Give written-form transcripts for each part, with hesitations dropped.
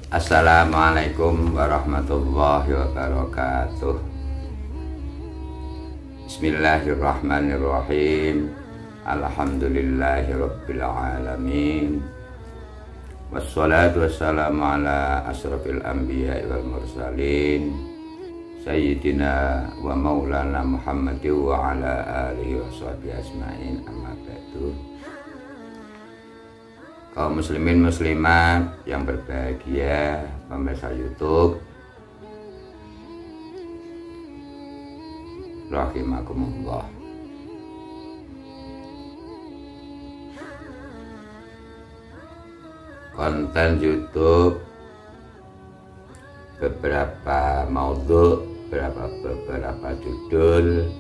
Assalamualaikum warahmatullahi wabarakatuh. Bismillahirrahmanirrahim. Alhamdulillahirabbil alamin. Wassalatu wassalamu ala asrafil anbiya'i wal mursalin Sayyidina wa maulana Muhammadin wa ala alihi wa sahbihi asma'in, amma ba'du. Kaum muslimin muslimat yang berbahagia, pemirsa YouTube rahimakumullah. Konten YouTube beberapa maudhu, beberapa judul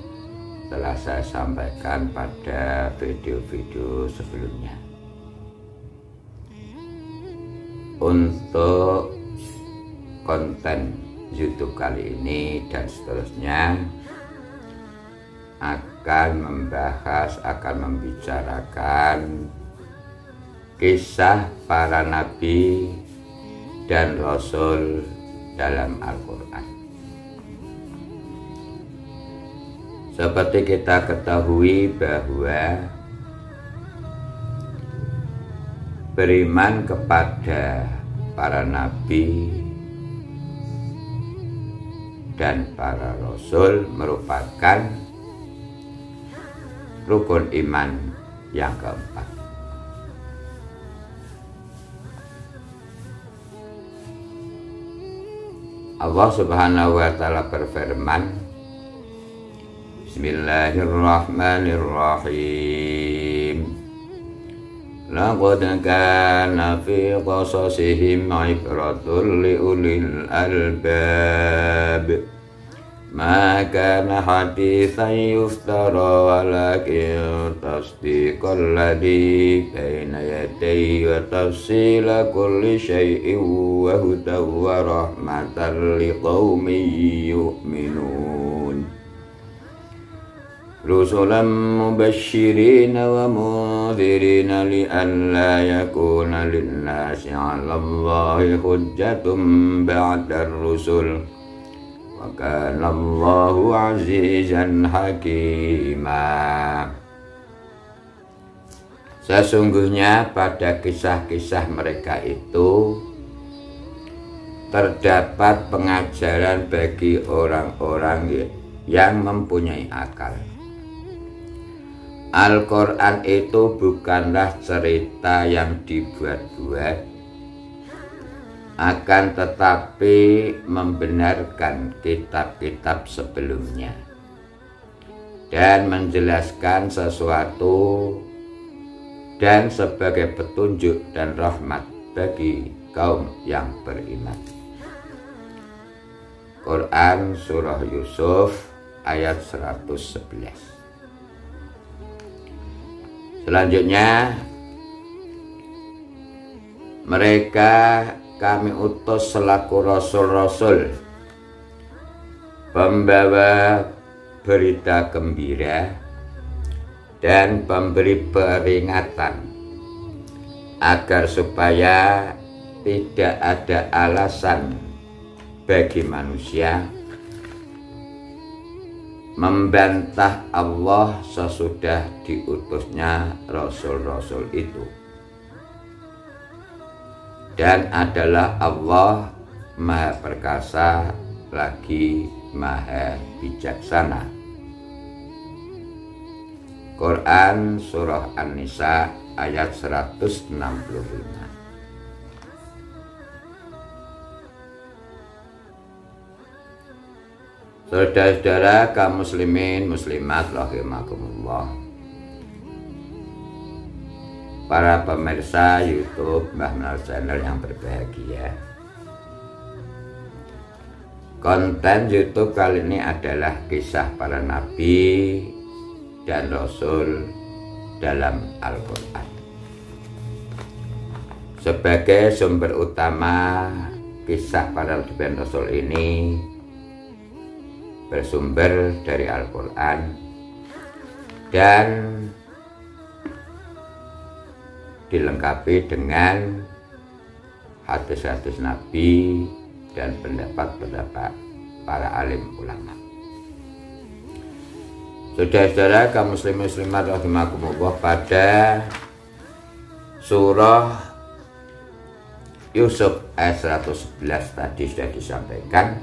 telah saya sampaikan pada video-video sebelumnya. Untuk konten YouTube kali ini dan seterusnya akan membicarakan kisah para nabi dan rasul dalam Al-Quran. Seperti kita ketahui bahwa beriman kepada para nabi dan para rasul merupakan rukun iman yang keempat. Allah Subhanahu wa ta'ala berfirman, Bismillahirrahmanirrahim. Laqad kana fi qasasihim ibratun liulil albab. Ma kana hadithan yuftara walakin tasdiqal ladzi baina yadayhi wa tafsila kulli syai'in wa hudan wa rahmatan liqaumin yu'minun. Rusulan mubashshirina wa mundhirina li'alla yakuna lin-nasi 'ala Allahi hujjatun ba'da ar-rusul. Wa kana Allahu 'azizan hakima. Sesungguhnya pada kisah-kisah mereka itu terdapat pengajaran bagi orang-orang yang mempunyai akal. Al-Quran itu bukanlah cerita yang dibuat-buat, akan tetapi membenarkan kitab-kitab sebelumnya dan menjelaskan sesuatu dan sebagai petunjuk dan rahmat bagi kaum yang beriman. Quran Surah Yusuf ayat 111. Selanjutnya, mereka kami utus selaku rasul-rasul, pembawa berita gembira dan pemberi peringatan, agar supaya tidak ada alasan bagi manusia membantah Allah sesudah diutusnya rasul-rasul itu. Dan adalah Allah Maha Perkasa lagi Maha Bijaksana. Quran Surah An-Nisa ayat 165. Saudara-saudara kaum muslimin muslimat rahimakumullah, para pemirsa YouTube Mbah Menal Channel yang berbahagia, konten YouTube kali ini adalah kisah para nabi dan rasul dalam Al-Quran. Sebagai sumber utama kisah para nabi dan rasul ini bersumber dari Al-Quran dan dilengkapi dengan hadis-hadis Nabi dan pendapat-pendapat para alim ulama. Saudara-saudara kaum muslimin muslimat rahimakumullah, pada surah Yusuf ayat 111 tadi sudah disampaikan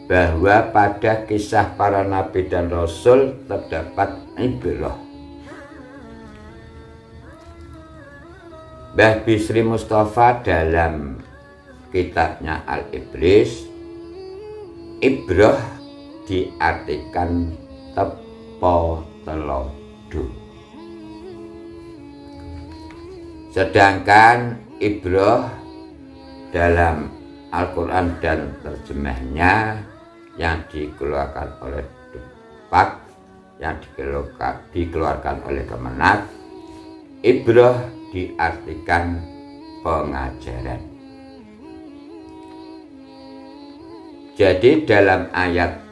bahwa pada kisah para nabi dan rasul terdapat ibrah. Mbah Bisri Mustafa dalam kitabnya Al-Iblis, ibrah diartikan tepo telodo, sedangkan ibrah dalam Al-Quran dan terjemahnya yang dikeluarkan oleh Depak, yang dikeluarkan oleh Kemenak, ibrah diartikan pengajaran. Jadi dalam ayat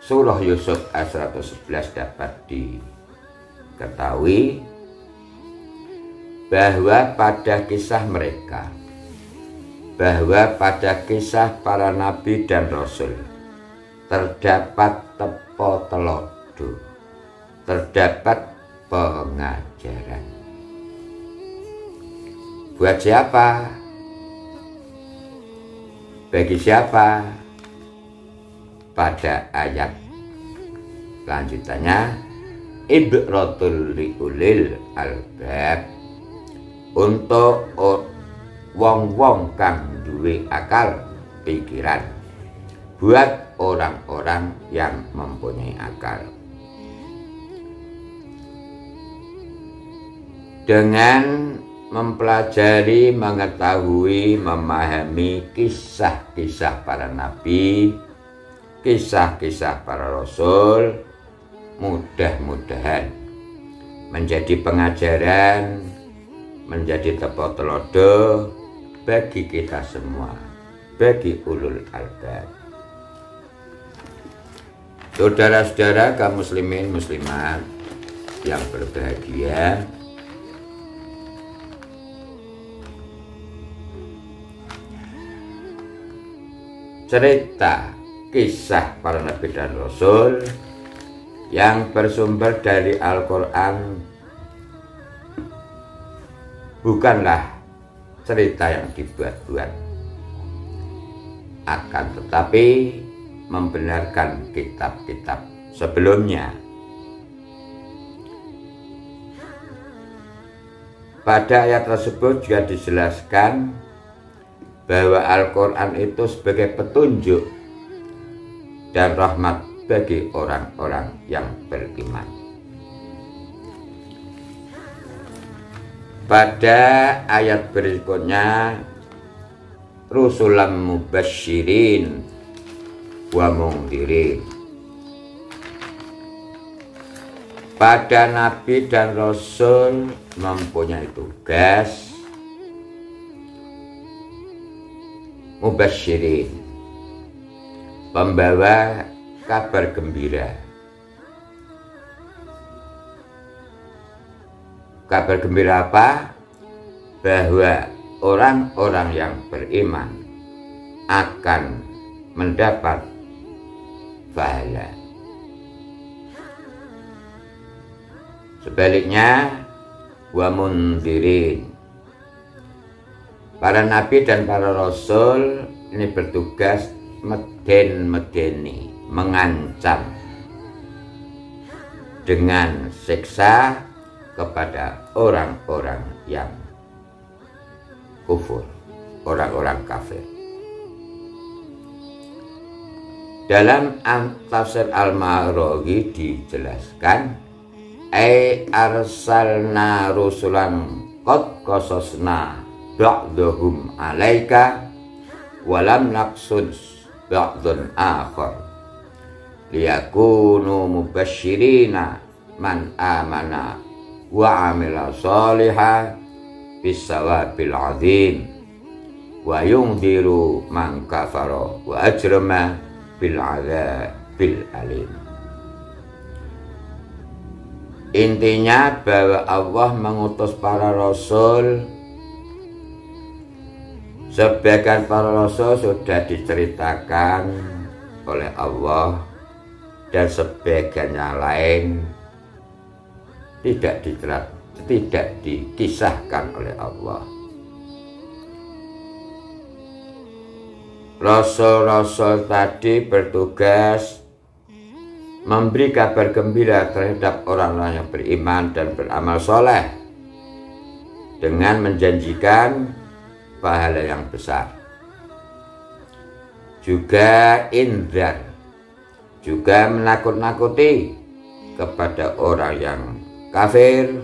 surah Yusuf ayat 111 dapat diketahui bahwa pada kisah mereka, bahwa pada kisah para nabi dan rasul terdapat tepo telodo, terdapat pengajaran. Buat siapa? Bagi siapa? Pada ayat lanjutannya, ibratul liulil albab, untuk wong-wong kang duwe akal pikiran, buat orang-orang yang mempunyai akal. Dengan mempelajari, mengetahui, memahami kisah-kisah para nabi, kisah-kisah para rasul, mudah-mudahan menjadi pengajaran, menjadi tepo telodo bagi kita semua, bagi ulul albab. Saudara-saudara kaum muslimin muslimat yang berbahagia, cerita kisah para nabi dan rasul yang bersumber dari Al-Quran bukanlah cerita yang dibuat-buat, akan tetapi membenarkan kitab-kitab sebelumnya. Pada ayat tersebut juga dijelaskan bahwa Al-Quran itu sebagai petunjuk dan rahmat bagi orang-orang yang beriman. Pada ayat berikutnya, rusulam mubasyirin wa mungdirin. Pada nabi dan rasul mempunyai tugas mubasyirin, pembawa kabar gembira. Kabar gembira apa? Bahwa orang-orang yang beriman akan mendapat pahala. Sebaliknya, wa mundirin, para nabi dan para rasul ini bertugas medeni, mengancam dengan siksa kepada orang-orang yang kufur, orang-orang kafir. Dalam tafsir Al-Ma'rawi dijelaskan, arsalna rusulan qad qasasna ba'dhum alaika walam naqsus ba'dun akhar liyakunu mubasyirina man amana wa amila sholiha bisawabil azim wa yungdiru man kafara wa ajrama bil azabil alim. Intinya bahwa Allah mengutus para rasul Sebagian para rasul sudah diceritakan oleh Allah dan sebagian yang lain tidak dikisahkan oleh Allah. Rasul-rasul tadi bertugas memberi kabar gembira terhadap orang-orang yang beriman dan beramal soleh dengan menjanjikan pahala yang besar. Juga indrar, juga menakut-nakuti kepada orang yang kafir,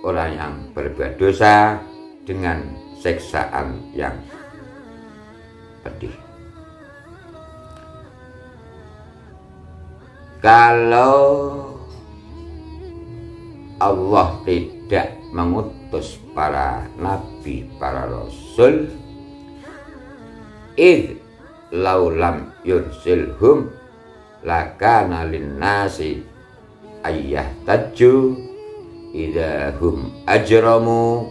orang yang berbuat dosa dengan siksaan yang pedih. Kalau Allah tidak mengutus para nabi, para rasul, id laulam yursilhum lakana linnasi ayyahtajju idahum ajramu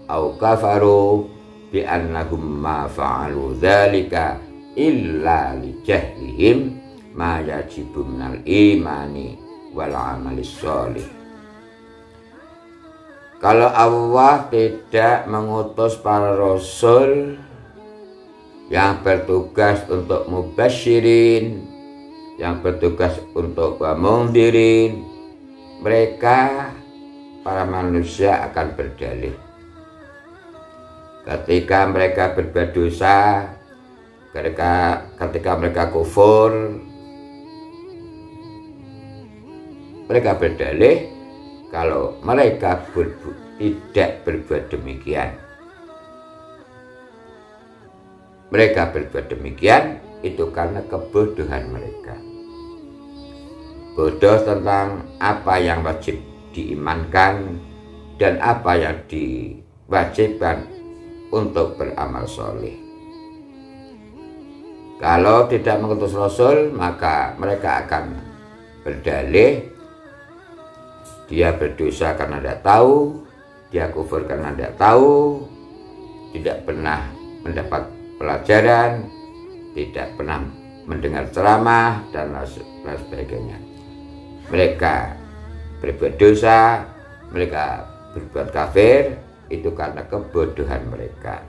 au kafaru bi annahum ma fa'alu dzalika illa li jahlihim ma yajibu minal imani wal amalis sholih. Kalau Allah tidak mengutus para rasul yang bertugas untuk mubasyirin, yang bertugas untuk mundhirin, mereka para manusia akan berdalih. Ketika mereka berbuat dosa, ketika mereka kufur, mereka berdalih kalau mereka tidak berbuat demikian. Mereka berbuat demikian itu karena kebodohan mereka. Bodoh tentang apa yang wajib diimankan dan apa yang diwajibkan untuk beramal soleh. Kalau tidak mengutus rasul, maka mereka akan berdalih dia berdosa karena tidak tahu, dia kufur karena tidak tahu, tidak pernah mendapat pelajaran, tidak pernah mendengar ceramah dan lain sebagainya. Mereka berbuat dosa, mereka berbuat kafir itu karena kebodohan mereka.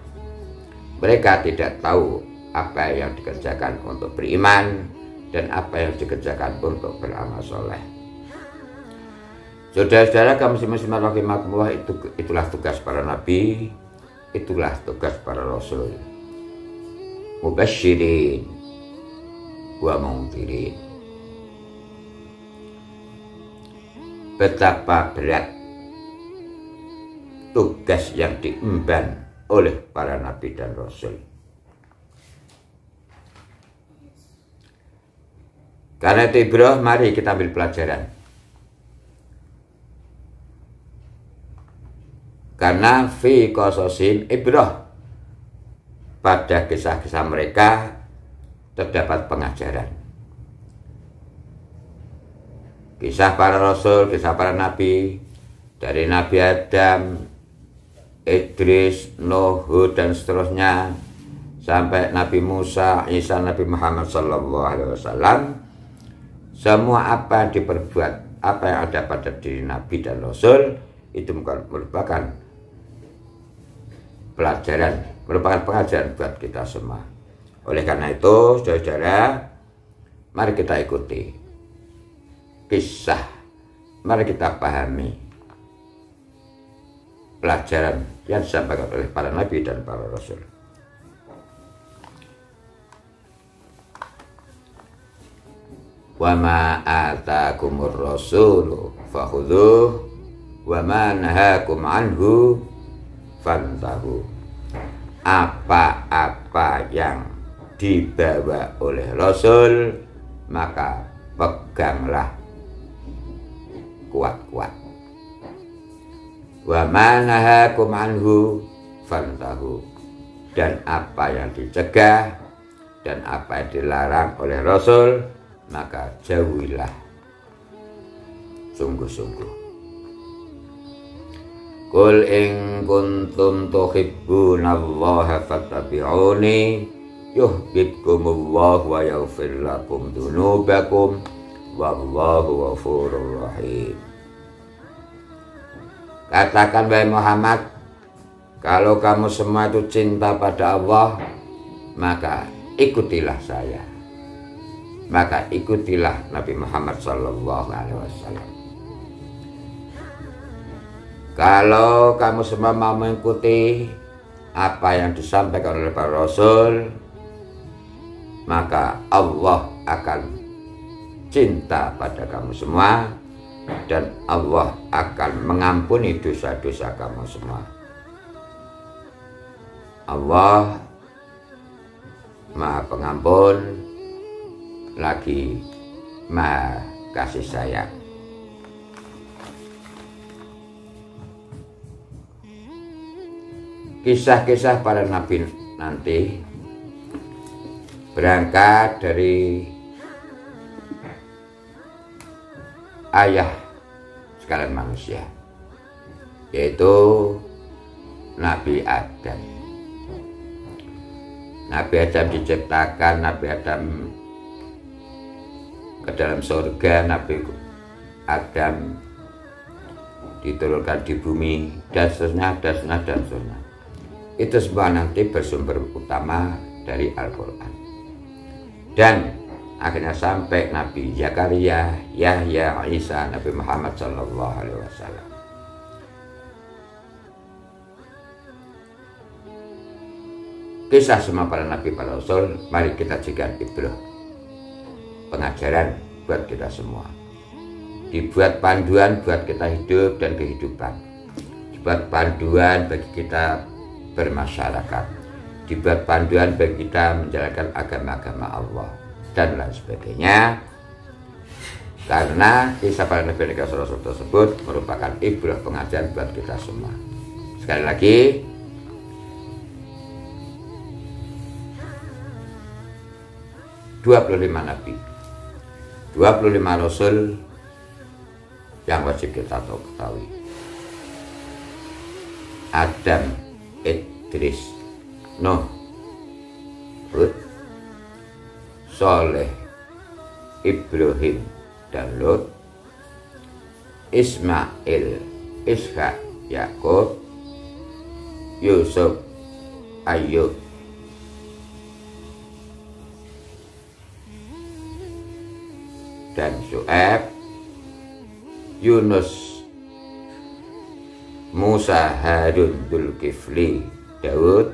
Mereka tidak tahu apa yang dikerjakan untuk beriman dan apa yang dikerjakan untuk beramal soleh. Saudara-saudara kaum muslimin rahimakumullah, itulah tugas para nabi, itulah tugas para rasul. Mubasyirin wa mundhirin. Betapa berat tugas yang diemban oleh para nabi dan rasul. Karena itu bro, mari kita ambil pelajaran. Karena fi qasasin ibrah, pada kisah-kisah mereka terdapat pengajaran. Kisah para rasul, kisah para nabi, dari Nabi Adam, Idris, Nuh, Hud dan seterusnya sampai Nabi Musa, Isa, Nabi Muhammad SAW. Semua apa yang diperbuat, apa yang ada pada diri nabi dan rasul itu merupakan pelajaran, merupakan pengajaran buat kita semua. Oleh karena itu, saudara-saudara, mari kita ikuti kisah, mari kita pahami pelajaran yang disampaikan oleh para nabi dan para rasul. Wa ma atakumur rasulu fakhudhuh wa ma nahakum anhu fantahu. Apa-apa yang dibawa oleh rasul maka peganglah kuat-kuat. Wa ma nahakum anhu fantahu. Dan apa yang dicegah dan apa yang dilarang oleh rasul maka jauhilah sungguh-sungguh. Qul in kuntum tuhibbunallaha fattabi'uni yuhibbukumullahu wa yaghfir lakum dzunubakum wallahu ghafurur rahim. Katakan wahai Muhammad, kalau kamu semua itu cinta pada Allah, maka ikutilah saya. Maka ikutilah Nabi Muhammad sallallahu alaihi wasallam. Kalau kamu semua mau mengikuti apa yang disampaikan oleh para rasul, maka Allah akan cinta pada kamu semua dan Allah akan mengampuni dosa-dosa kamu semua. Allah Maha Pengampun lagi Maha Kasih Sayang. Kisah-kisah para nabi nanti berangkat dari ayah sekalian manusia, yaitu Nabi Adam. Nabi Adam diciptakan, Nabi Adam ke dalam surga, Nabi Adam diturunkan di bumi, dan seterusnya. Itu semua nanti bersumber utama dari Al-Quran. Dan akhirnya sampai Nabi Zakaria, Yahya, Isa, Nabi Muhammad sallallahu alaihi wasallam. Kisah semua para nabi, para rasul, mari kita jadikan ibrah, pengajaran buat kita semua. Dibuat panduan buat kita hidup dan kehidupan. Dibuat panduan bagi kita bermasyarakat, dibuat panduan bagi kita menjalankan agama-agama Allah dan lain sebagainya. Karena kisah para nabi dan rasul tersebut merupakan ibrah, pengajaran buat kita semua. Sekali lagi, ...25 nabi, 25 rasul yang wajib kita ketahui. Adam, Idris, Nuh, Hud, Soleh, Ibrahim dan Lut, Ismail, Ishak, Yakub, Yusuf, Ayub, dan Syuaib, Yunus, Musa, Harun, Dzulkifli, Daud,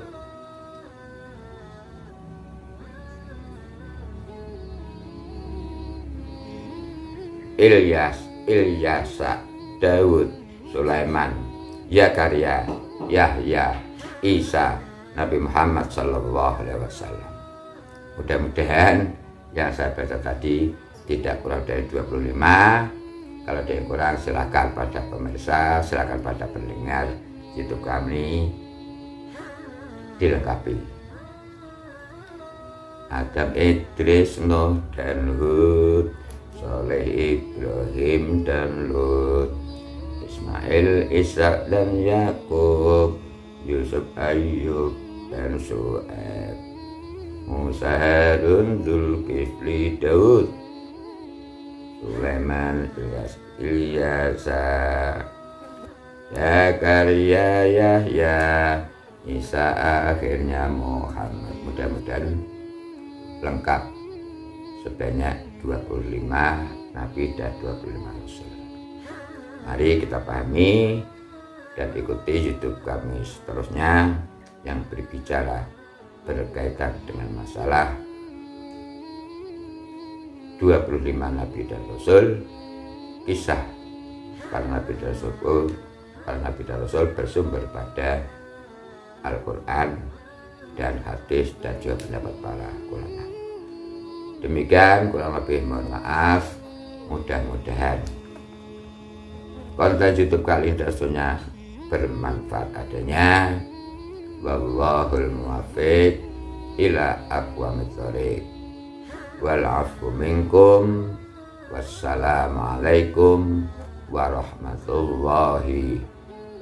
Ilyasa, Daud, Sulaiman, Zakaria, Yahya, Isa, Nabi Muhammad sallallahu alaihi wasallam. Mudah-mudahan yang saya baca tadi tidak kurang dari 25. Kalau ada yang kurang silakan pada pemirsa, silakan pada pendengar YouTube kami dilengkapi. Adam, Idris, Nuh dan Hud, Soleh, Ibrahim dan Lut, Ismail, Ishak dan Yakub, Yusuf, Ayub dan Syuaib, Musa, Harun, Dzulkifli, Daud, Sulaiman, Ilyasa, Zakaria, Yahya, Isa, akhirnya Muhammad. Mudah-mudahan lengkap sebanyak 25 nabi dan 25 rasul. Mari kita pahami dan ikuti YouTube kami seterusnya yang berbicara berkaitan dengan masalah 25 nabi dan rasul, kisah para nabi dan rasul. Para nabi dan rasul bersumber pada Al-Quran dan hadis dan juga pendapat para ulama. Demikian, kurang lebih mohon maaf. Mudah-mudahan konten YouTube kali ini tentunya bermanfaat adanya. Wallahul muwaffiq ila aqwamit thoriq. Wal afu minkum. Wassalamualaikum warahmatullahi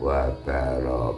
wabarakatuh.